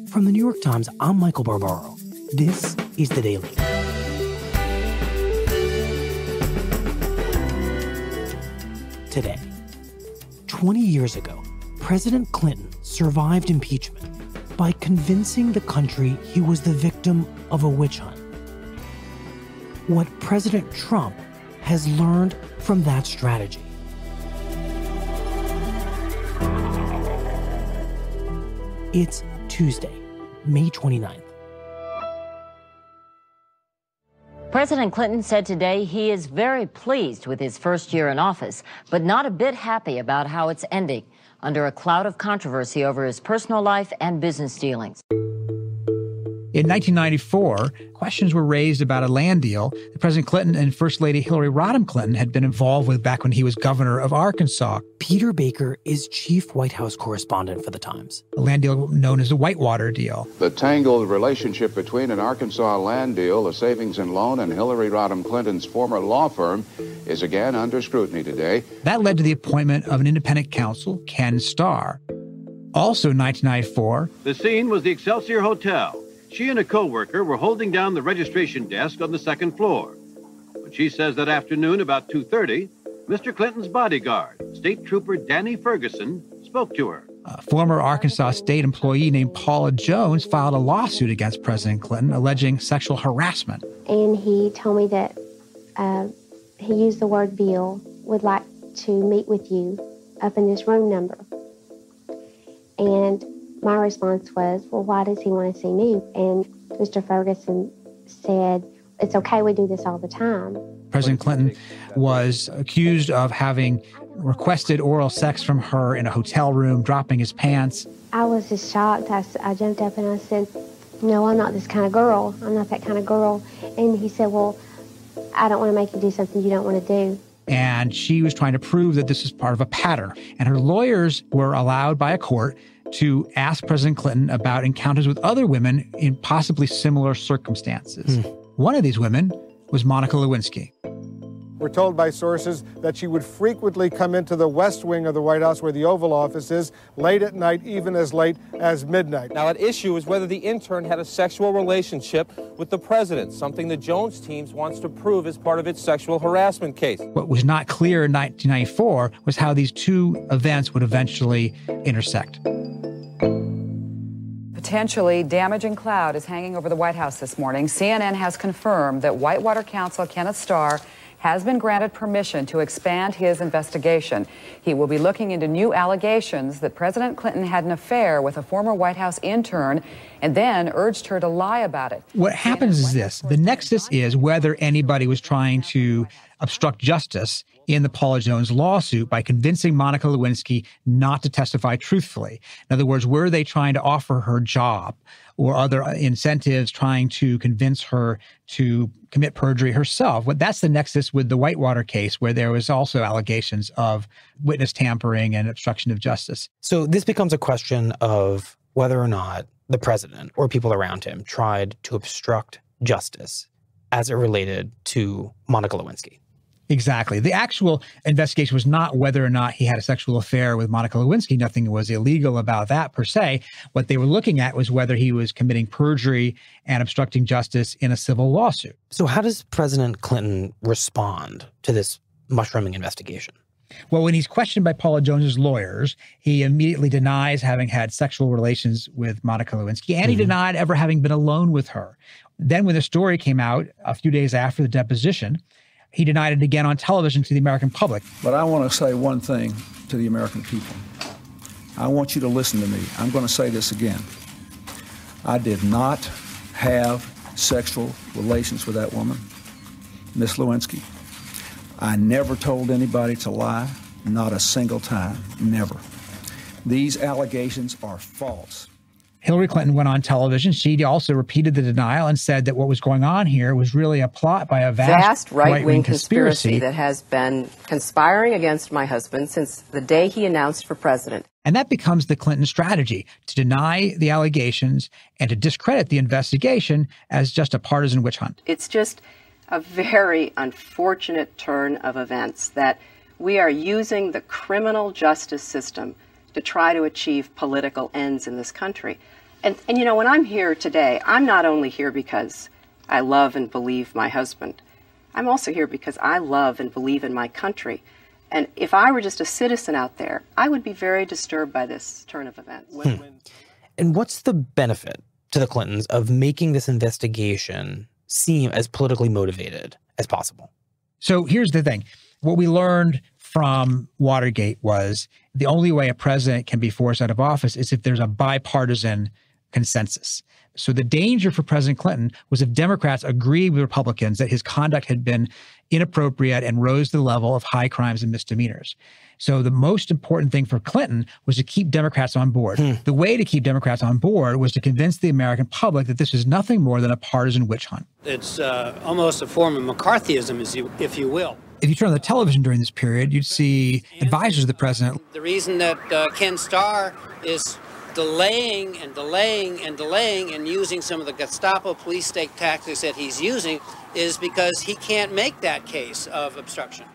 From the New York Times, I'm Michael Barbaro. This is The Daily. Today, 20 years ago, President Clinton survived impeachment by convincing the country he was the victim of a witch hunt. What President Trump has learned from that strategy. It's Tuesday, May 29th. President Clinton said today he is very pleased with his first year in office, but not a bit happy about how it's ending, under a cloud of controversy over his personal life and business dealings. In 1994, questions were raised about a land deal that President Clinton and First Lady Hillary Rodham Clinton had been involved with back when he was governor of Arkansas. Peter Baker is chief White House correspondent for The Times. A land deal known as the Whitewater deal. The tangled relationship between an Arkansas land deal, a savings and loan, and Hillary Rodham Clinton's former law firm is again under scrutiny today. That led to the appointment of an independent counsel, Ken Starr. Also in 1994, the scene was the Excelsior Hotel. She and a co-worker were holding down the registration desk on the second floor. But she says that afternoon, about 2:30, Mr. Clinton's bodyguard, State Trooper Danny Ferguson, spoke to her. A former Arkansas state employee named Paula Jones filed a lawsuit against President Clinton alleging sexual harassment. And he told me that he used the word Bill, would like to meet with you up in this room number. And my response was, well, why does he want to see me? And Mr. Ferguson said, it's okay, we do this all the time. President Clinton was accused of having requested oral sex from her in a hotel room, dropping his pants. I was just shocked. I jumped up and I said, no, I'm not this kind of girl. I'm not that kind of girl. And he said, well, I don't want to make you do something you don't want to do. And she was trying to prove that this was part of a pattern. And her lawyers were allowed by a court to ask President Clinton about encounters with other women in possibly similar circumstances. One of these women was Monica Lewinsky. We're told by sources that she would frequently come into the West Wing of the White House, where the Oval Office is, late at night, even as late as midnight. Now, at issue is whether the intern had a sexual relationship with the president, something the Jones team wants to prove as part of its sexual harassment case. What was not clear in 1994 was how these two events would eventually intersect. Potentially damaging cloud is hanging over the White House this morning. CNN has confirmed that Whitewater counsel Kenneth Starr has been granted permission to expand his investigation. He will be looking into new allegations that President Clinton had an affair with a former White House intern and then urged her to lie about it. What happens is this. The nexus is whether anybody was trying to obstruct justice in the Paula Jones lawsuit by convincing Monica Lewinsky not to testify truthfully. In other words, were they trying to offer her job or other incentives, trying to convince her to commit perjury herself? Well, that's the nexus with the Whitewater case, where there was also allegations of witness tampering and obstruction of justice. So this becomes a question of whether or not the president or people around him tried to obstruct justice as it related to Monica Lewinsky. Exactly. The actual investigation was not whether or not he had a sexual affair with Monica Lewinsky. Nothing was illegal about that per se. What they were looking at was whether he was committing perjury and obstructing justice in a civil lawsuit. So how does President Clinton respond to this mushrooming investigation? Well, when he's questioned by Paula Jones's lawyers, he immediately denies having had sexual relations with Monica Lewinsky, and he denied ever having been alone with her. Then when the story came out a few days after the deposition, he denied it again on television to the American public. But I want to say one thing to the American people. I want you to listen to me. I'm going to say this again. I did not have sexual relations with that woman, Miss Lewinsky. I never told anybody to lie, not a single time, never. These allegations are false. Hillary Clinton went on television. She also repeated the denial and said that what was going on here was really a plot by a vast right-wing conspiracy that has been conspiring against my husband since the day he announced for president. And that becomes the Clinton strategy, to deny the allegations and to discredit the investigation as just a partisan witch hunt. It's just a very unfortunate turn of events that we are using the criminal justice system to try to achieve political ends in this country. And you know, when I'm here today, I'm not only here because I love and believe my husband. I'm also here because I love and believe in my country. And if I were just a citizen out there, I would be very disturbed by this turn of events. And what's the benefit to the Clintons of making this investigation seem as politically motivated as possible? So here's the thing. What we learned from Watergate was the only way a president can be forced out of office is if there's a bipartisan consensus. So the danger for President Clinton was if Democrats agreed with Republicans that his conduct had been inappropriate and rose to the level of high crimes and misdemeanors. So the most important thing for Clinton was to keep Democrats on board. The way to keep Democrats on board was to convince the American public that this was nothing more than a partisan witch hunt. It's almost a form of McCarthyism, if you will. If you turn on the television during this period, you'd see advisors of the president. The reason that Ken Starr is delaying and using some of the Gestapo police state tactics that he's using is because he can't make that case of obstruction.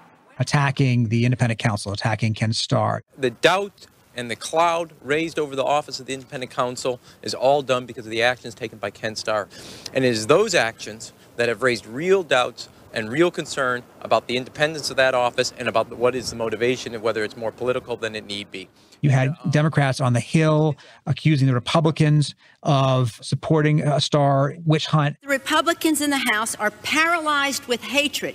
Attacking the independent counsel, attacking Ken Starr. The doubt and the cloud raised over the office of the independent counsel is all done because of the actions taken by Ken Starr. And it is those actions that have raised real doubts and real concern about the independence of that office and about what is the motivation and whether it's more political than it need be. You had Democrats on the Hill accusing the Republicans of supporting a Starr witch hunt. The Republicans in the House are paralyzed with hatred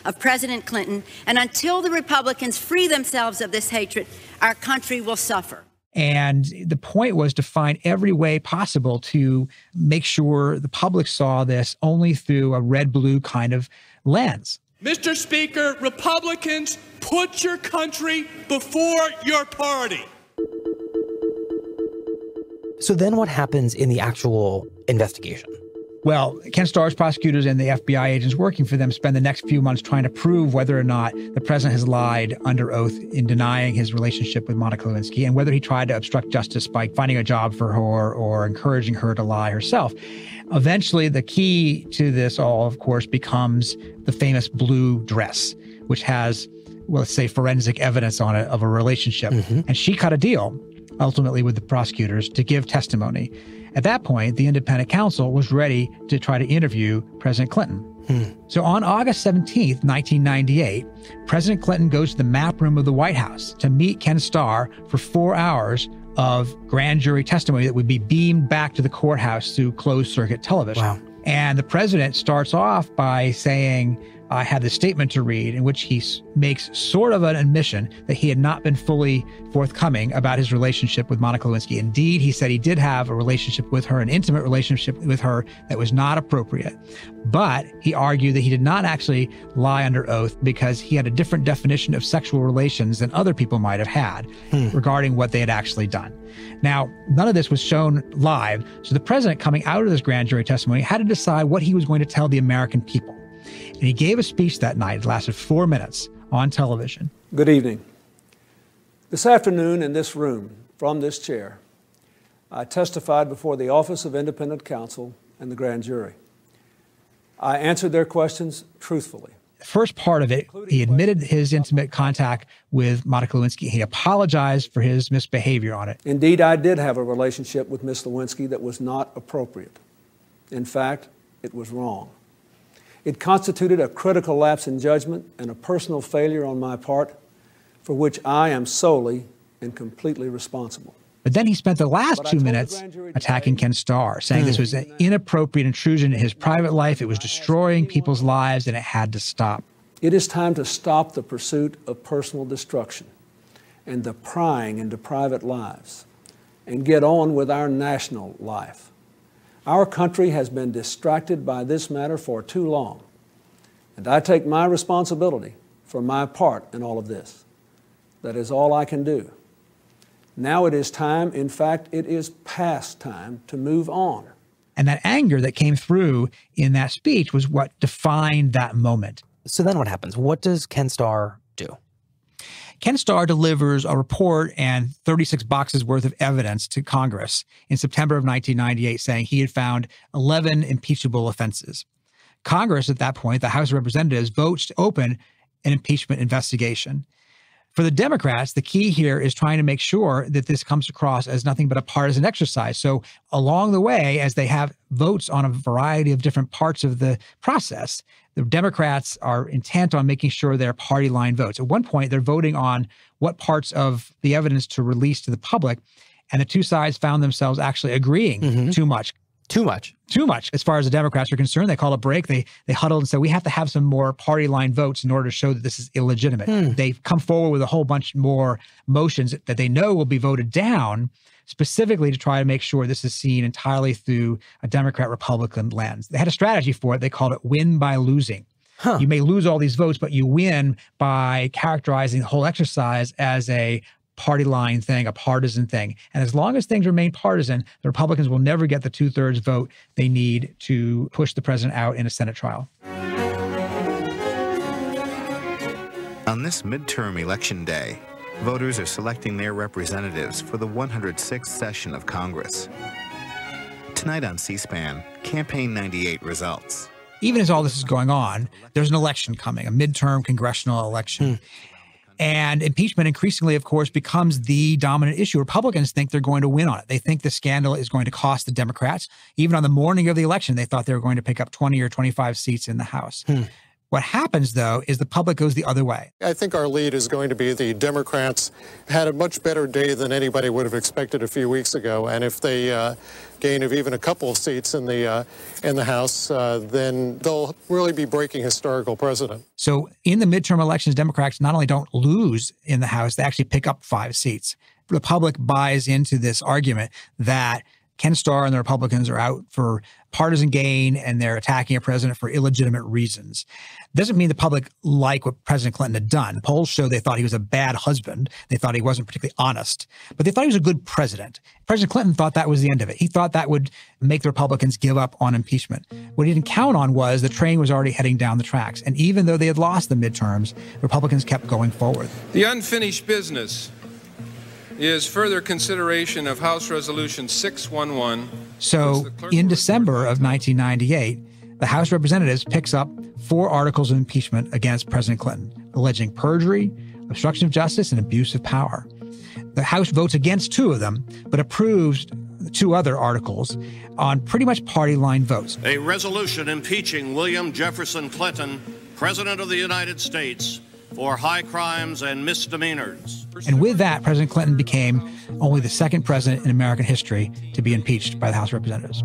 of President Clinton, and until the Republicans free themselves of this hatred, our country will suffer. And the point was to find every way possible to make sure the public saw this only through a red-blue kind of lens. Mr. Speaker, Republicans, put your country before your party. So then what happens in the actual investigation? Well, Ken Starr's prosecutors and the FBI agents working for them spend the next few months trying to prove whether or not the president has lied under oath in denying his relationship with Monica Lewinsky and whether he tried to obstruct justice by finding a job for her or encouraging her to lie herself. Eventually, the key to this all, of course, becomes the famous blue dress, which has, well, let's say, forensic evidence on it of a relationship. And she cut a deal, ultimately, with the prosecutors to give testimony. At that point, the independent counsel was ready to try to interview President Clinton. So on August 17th, 1998, President Clinton goes to the map room of the White House to meet Ken Starr for 4 hours of grand jury testimony that would be beamed back to the courthouse through closed circuit television. Wow. And the president starts off by saying, I had this statement to read in which he makes sort of an admission that he had not been fully forthcoming about his relationship with Monica Lewinsky. Indeed, he said he did have a relationship with her, an intimate relationship with her that was not appropriate. But he argued that he did not actually lie under oath because he had a different definition of sexual relations than other people might have had regarding what they had actually done. Now, none of this was shown live, so the president, coming out of this grand jury testimony, had to decide what he was going to tell the American people. And he gave a speech that night. It lasted 4 minutes on television. Good evening. This afternoon in this room, from this chair, I testified before the Office of Independent Counsel and the grand jury. I answered their questions truthfully. The first part of it, he admitted his intimate contact with Monica Lewinsky. He apologized for his misbehavior on it. Indeed, I did have a relationship with Ms. Lewinsky that was not appropriate. In fact, it was wrong. It constituted a critical lapse in judgment and a personal failure on my part for which I am solely and completely responsible. But then he spent the last 2 minutes attacking Ken Starr, saying this was an inappropriate intrusion in his private life. It was destroying people's lives and it had to stop. It is time to stop the pursuit of personal destruction and the prying into private lives and get on with our national life. Our country has been distracted by this matter for too long, and I take my responsibility for my part in all of this. That is all I can do. Now it is time, in fact, it is past time to move on. And that anger that came through in that speech was what defined that moment. So then what happens? What does Ken Starr do? Ken Starr delivers a report and 36 boxes worth of evidence to Congress in September of 1998, saying he had found 11 impeachable offenses. Congress at that point, the House of Representatives, votes to open an impeachment investigation. For the Democrats, the key here is trying to make sure that this comes across as nothing but a partisan exercise. So along the way, as they have votes on a variety of different parts of the process, the Democrats are intent on making sure they're party line votes. At one point, they're voting on what parts of the evidence to release to the public, and the two sides found themselves actually agreeing too much. Too much. As far as the Democrats are concerned, they called a break. They huddled and said, we have to have some more party line votes in order to show that this is illegitimate. They've come forward with a whole bunch more motions that they know will be voted down, specifically to try to make sure this is seen entirely through a Democrat-Republican lens. They had a strategy for it. They called it win by losing. You may lose all these votes, but you win by characterizing the whole exercise as a party line thing, a partisan thing. And as long as things remain partisan, the Republicans will never get the 2/3 vote they need to push the president out in a Senate trial. On this midterm election day, voters are selecting their representatives for the 106th session of Congress. Tonight on C-SPAN, Campaign 98 results. Even as all this is going on, there's an election coming, a midterm congressional election. And impeachment increasingly, of course, becomes the dominant issue. Republicans think they're going to win on it. They think the scandal is going to cost the Democrats. Even on the morning of the election, they thought they were going to pick up 20 or 25 seats in the House. What happens, though, is the public goes the other way. I think our lead is going to be the Democrats had a much better day than anybody would have expected a few weeks ago. And if they gain of even a couple of seats in the House, then they'll really be breaking historical precedent. So in the midterm elections, Democrats not only don't lose in the House, they actually pick up 5 seats. The public buys into this argument that Ken Starr and the Republicans are out for partisan gain and they're attacking a president for illegitimate reasons. Doesn't mean the public like what President Clinton had done. Polls show they thought he was a bad husband. They thought he wasn't particularly honest, but they thought he was a good president. President Clinton thought that was the end of it. He thought that would make the Republicans give up on impeachment. What he didn't count on was the train was already heading down the tracks. And even though they had lost the midterms, Republicans kept going forward. The unfinished business is further consideration of House Resolution 611. So in December of 1998, the House of Representatives picks up 4 articles of impeachment against President Clinton, alleging perjury, obstruction of justice, and abuse of power. The House votes against 2 of them, but approves 2 other articles on pretty much party line votes. A resolution impeaching William Jefferson Clinton, President of the United States, for high crimes and misdemeanors. And with that, President Clinton became only the 2nd president in American history to be impeached by the House of Representatives.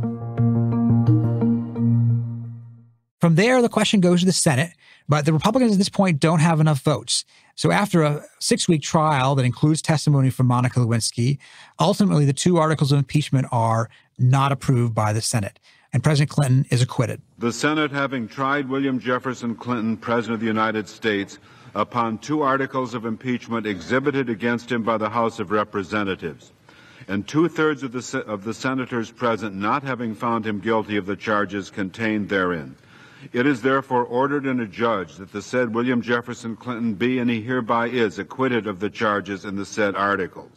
From there, the question goes to the Senate, but the Republicans at this point don't have enough votes. So after a 6-week trial that includes testimony from Monica Lewinsky, ultimately the 2 articles of impeachment are not approved by the Senate, and President Clinton is acquitted. The Senate, having tried William Jefferson Clinton, President of the United States, upon 2 articles of impeachment exhibited against him by the House of Representatives, and 2/3 of the senators present not having found him guilty of the charges contained therein. It is therefore ordered and adjudged that the said William Jefferson Clinton be, and he hereby is, acquitted of the charges in the said articles.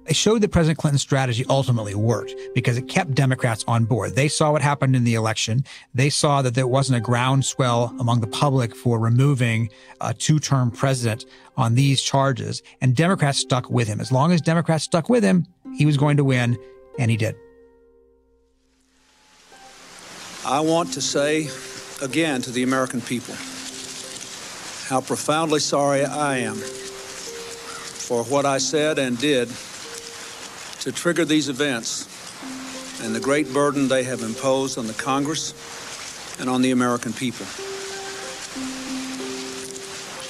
It showed that President Clinton's strategy ultimately worked because it kept Democrats on board. They saw what happened in the election. They saw that there wasn't a groundswell among the public for removing a 2-term president on these charges, and Democrats stuck with him. As long as Democrats stuck with him, he was going to win, and he did. I want to say again to the American people how profoundly sorry I am for what I said and did to trigger these events and the great burden they have imposed on the Congress and on the American people.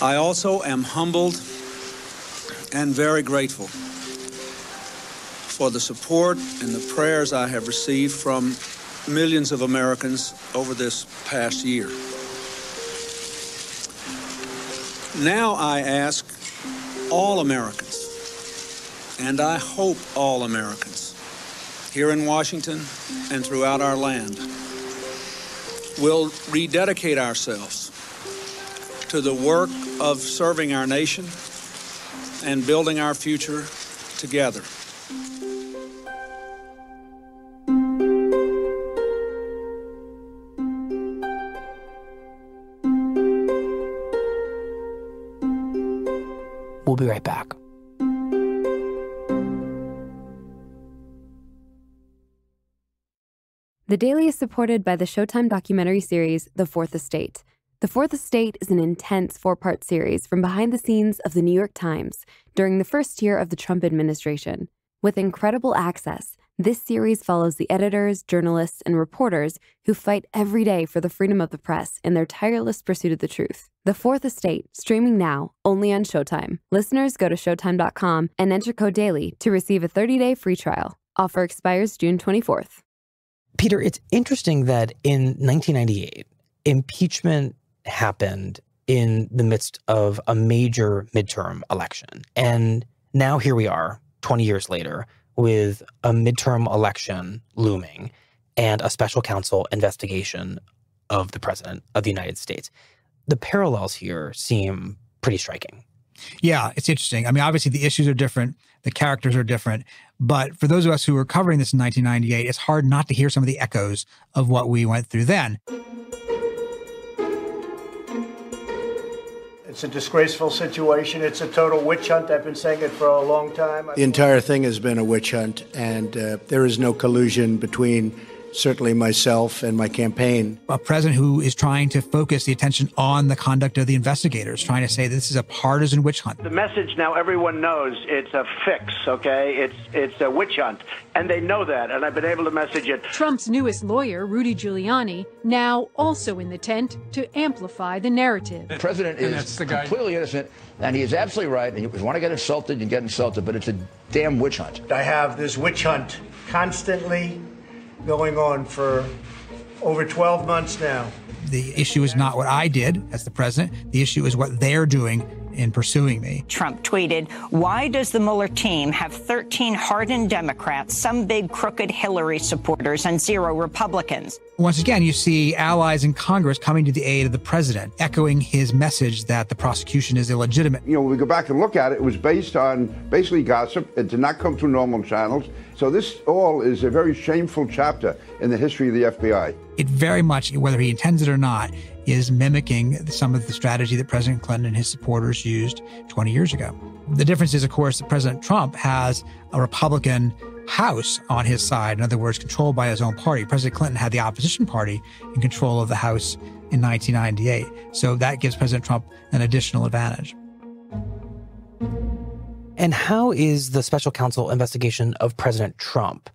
I also am humbled and very grateful for the support and the prayers I have received from millions of Americans over this past year. Now I ask all Americans, and I hope all Americans here in Washington and throughout our land will rededicate ourselves to the work of serving our nation and building our future together. be right back. The Daily is supported by the Showtime documentary series, The Fourth Estate. The Fourth Estate is an intense 4-part series from behind the scenes of the New York Times during the first year of the Trump administration. With incredible access, this series follows the editors, journalists, and reporters who fight every day for the freedom of the press in their tireless pursuit of the truth. The Fourth Estate, streaming now, only on Showtime. Listeners go to Showtime.com and enter code DAILY to receive a 30-day free trial. Offer expires June 24th. Peter, it's interesting that in 1998, impeachment happened in the midst of a major midterm election. And now here we are, 20 years later, with a midterm election looming and a special counsel investigation of the president of the United States. The parallels here seem pretty striking. Yeah, it's interesting. I mean, obviously the issues are different, the characters are different, but for those of us who were covering this in 1998, it's hard not to hear some of the echoes of what we went through then. It's a disgraceful situation. It's a total witch hunt. I've been saying it for a long time. The entire thing has been a witch hunt, and there is no collusion between certainly myself and my campaign. A president who is trying to focus the attention on the conduct of the investigators, trying to say this is a partisan witch hunt. The message now everyone knows it's a fix, okay? It's a witch hunt, and they know that, and I've been able to message it. Trump's newest lawyer, Rudy Giuliani, now also in the tent to amplify the narrative. The president is completely innocent, and he is absolutely right. And if you want to get insulted, you get insulted, but it's a damn witch hunt. I have this witch hunt constantly going on for over 12 months now. The issue is not what I did as the president. The issue is what they're doing in pursuing me. Trump tweeted, "Why does the Mueller team have 13 hardened Democrats, some big crooked Hillary supporters, and 0 Republicans?" Once again, you see allies in Congress coming to the aid of the president, echoing his message that the prosecution is illegitimate. You know, when we go back and look at it, it was based on basically gossip. It did not come through normal channels. So this all is a very shameful chapter in the history of the FBI. It very much, whether he intends it or not, is mimicking some of the strategy that President Clinton and his supporters used 20 years ago. The difference is, of course, that President Trump has a Republican House on his side, in other words, controlled by his own party. President Clinton had the opposition party in control of the House in 1998. So that gives President Trump an additional advantage. And how is the special counsel investigation of President Trump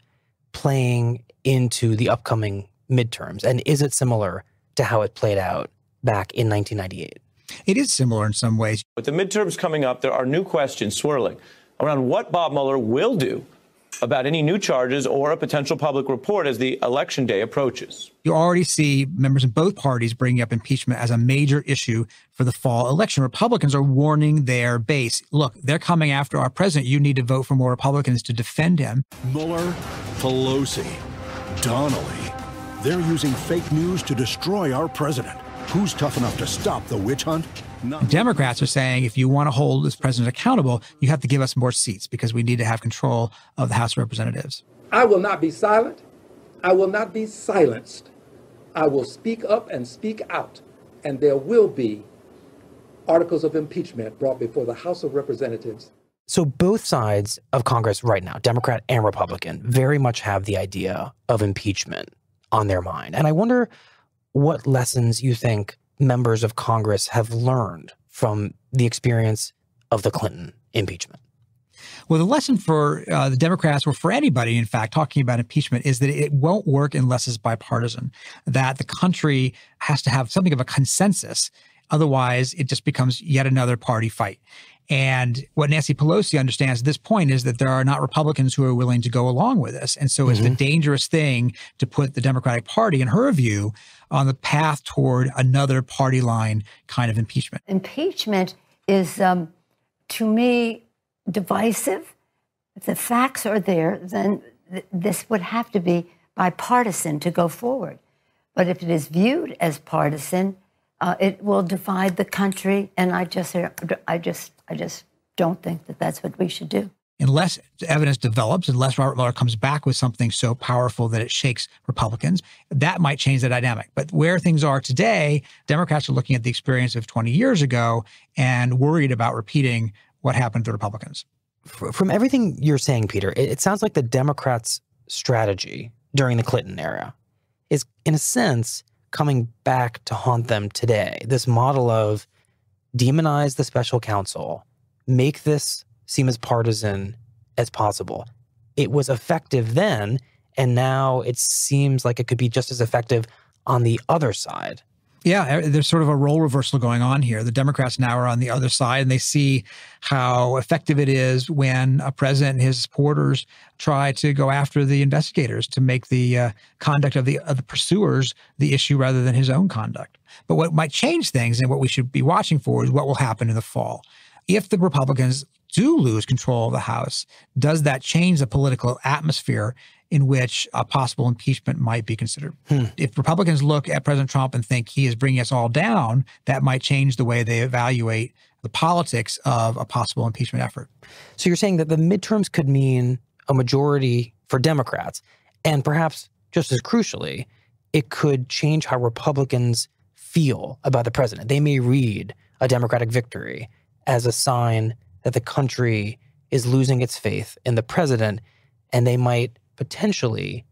playing into the upcoming midterms? And is it similar to how it played out back in 1998? It is similar in some ways. With the midterms coming up, there are new questions swirling around what Bob Mueller will do about any new charges or a potential public report as the election day approaches. You already see members in both parties bringing up impeachment as a major issue for the fall election. Republicans are warning their base. Look, they're coming after our president. You need to vote for more Republicans to defend him. Mueller, Pelosi, Donnelly. They're using fake news to destroy our president. Who's tough enough to stop the witch hunt? Democrats are saying if you want to hold this president accountable, you have to give us more seats because we need to have control of the House of Representatives. I will not be silent. I will not be silenced. I will speak up and speak out, and there will be articles of impeachment brought before the House of Representatives. So both sides of Congress right now, Democrat and Republican, very much have the idea of impeachment on their mind. And I wonder what lessons you think members of Congress have learned from the experience of the Clinton impeachment. Well, the lesson for the Democrats, or for anybody, in fact, talking about impeachment is that it won't work unless it's bipartisan, that the country has to have something of a consensus. Otherwise, it just becomes yet another party fight. And what Nancy Pelosi understands at this point is that there are not Republicans who are willing to go along with this. And so it's the dangerous thing to put the Democratic Party, in her view, on the path toward another party line kind of impeachment. Impeachment is, to me, divisive. If the facts are there, then this would have to be bipartisan to go forward. But if it is viewed as partisan, it will divide the country, and I just don't think that that's what we should do. Unless evidence develops, unless Robert Mueller comes back with something so powerful that it shakes Republicans, that might change the dynamic. But where things are today, Democrats are looking at the experience of 20 years ago and worried about repeating what happened to the Republicans. From everything you're saying, Peter, it sounds like the Democrats' strategy during the Clinton era is, in a sense, coming back to haunt them today. This model of demonize the special counsel, make this seem as partisan as possible. It was effective then, and now it seems like it could be just as effective on the other side. Yeah, there's sort of a role reversal going on here. The Democrats now are on the other side, and they see how effective it is when a president and his supporters try to go after the investigators to make the conduct of the pursuers the issue rather than his own conduct. But what might change things and what we should be watching for is what will happen in the fall. If the Republicans do lose control of the House, does that change the political atmosphere in which a possible impeachment might be considered? If Republicans look at President Trump and think he is bringing us all down, that might change the way they evaluate the politics of a possible impeachment effort. So you're saying that the midterms could mean a majority for Democrats, and perhaps just as crucially, it could change how Republicans feel about the president. They may read a Democratic victory as a sign that the country is losing its faith in the president, and they might potentially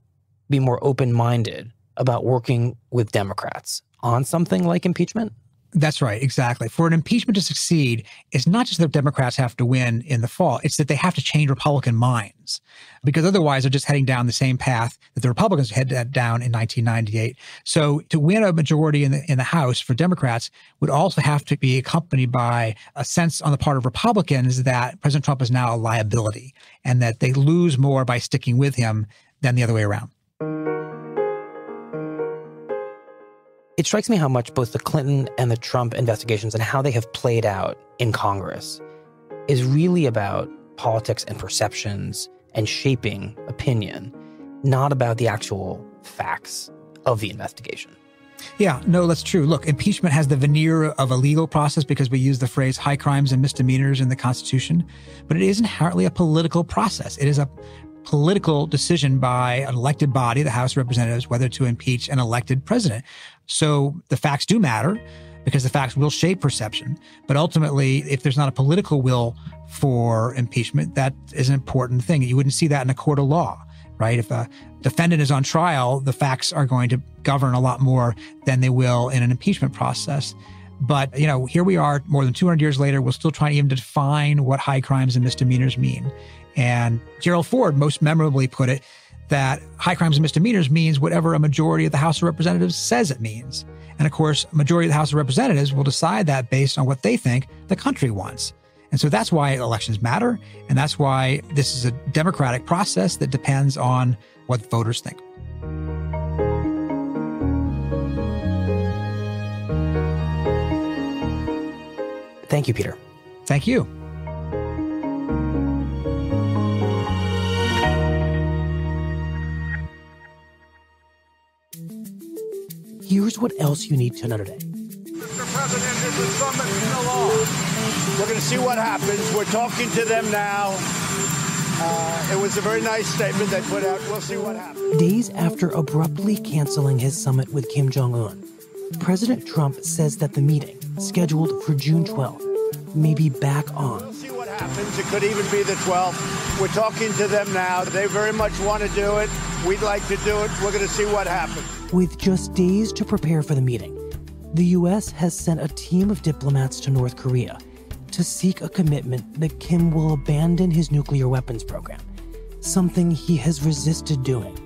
be more open-minded about working with Democrats on something like impeachment? That's right, exactly. For an impeachment to succeed, it's not just that Democrats have to win in the fall, it's that they have to change Republican minds, because otherwise they're just heading down the same path that the Republicans headed down in 1998. So to win a majority in the House for Democrats would also have to be accompanied by a sense on the part of Republicans that President Trump is now a liability and that they lose more by sticking with him than the other way around. It strikes me how much both the Clinton and the Trump investigations and how they have played out in Congress is really about politics and perceptions and shaping opinion, not about the actual facts of the investigation. Yeah, no, that's true. Look, impeachment has the veneer of a legal process because we use the phrase high crimes and misdemeanors in the Constitution, but it is inherently a political process. It is a political decision by an elected body, the House of Representatives, whether to impeach an elected president. So the facts do matter because the facts will shape perception. But ultimately, if there's not a political will for impeachment, that is an important thing. You wouldn't see that in a court of law, right? If a defendant is on trial, the facts are going to govern a lot more than they will in an impeachment process. But, you know, here we are more than 200 years later, we're still trying to even define what high crimes and misdemeanors mean. And Gerald Ford most memorably put it that high crimes and misdemeanors means whatever a majority of the House of Representatives says it means. And of course, a majority of the House of Representatives will decide that based on what they think the country wants. And so that's why elections matter. And that's why this is a democratic process that depends on what voters think. Thank you, Peter. Thank you. Here's what else you need to know today. Mr. President, is the summit still on? We're going to see what happens. We're talking to them now. It was a very nice statement they put out. We'll see what happens. Days after abruptly canceling his summit with Kim Jong-un, President Trump says that the meeting, scheduled for June 12th, may be back on. We'll see what happens. It could even be the 12th. We're talking to them now. They very much want to do it. We'd like to do it. We're going to see what happens. With just days to prepare for the meeting, the U.S. has sent a team of diplomats to North Korea to seek a commitment that Kim will abandon his nuclear weapons program, something he has resisted doing.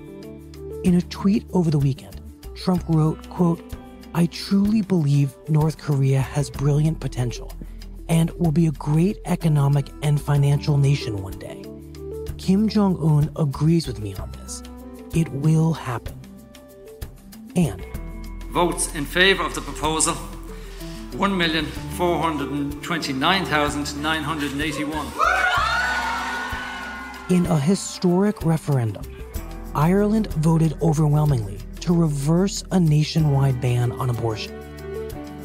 In a tweet over the weekend, Trump wrote, quote, "I truly believe North Korea has brilliant potential and will be a great economic and financial nation one day. Kim Jong-un agrees with me on this. It will happen." And votes in favor of the proposal, 1,429,981. in a historic referendum, Ireland voted overwhelmingly to reverse a nationwide ban on abortion.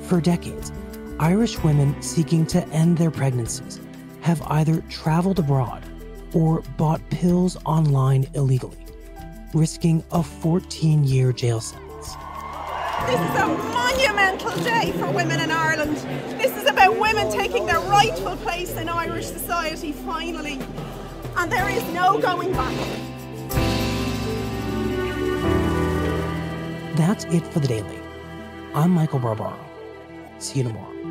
For decades, Irish women seeking to end their pregnancies have either traveled abroad or bought pills online illegally, risking a 14-year jail sentence. This is a monumental day for women in Ireland. This is about women taking their rightful place in Irish society, finally. And there is no going back. That's it for The Daily. I'm Michael Barbaro. See you tomorrow.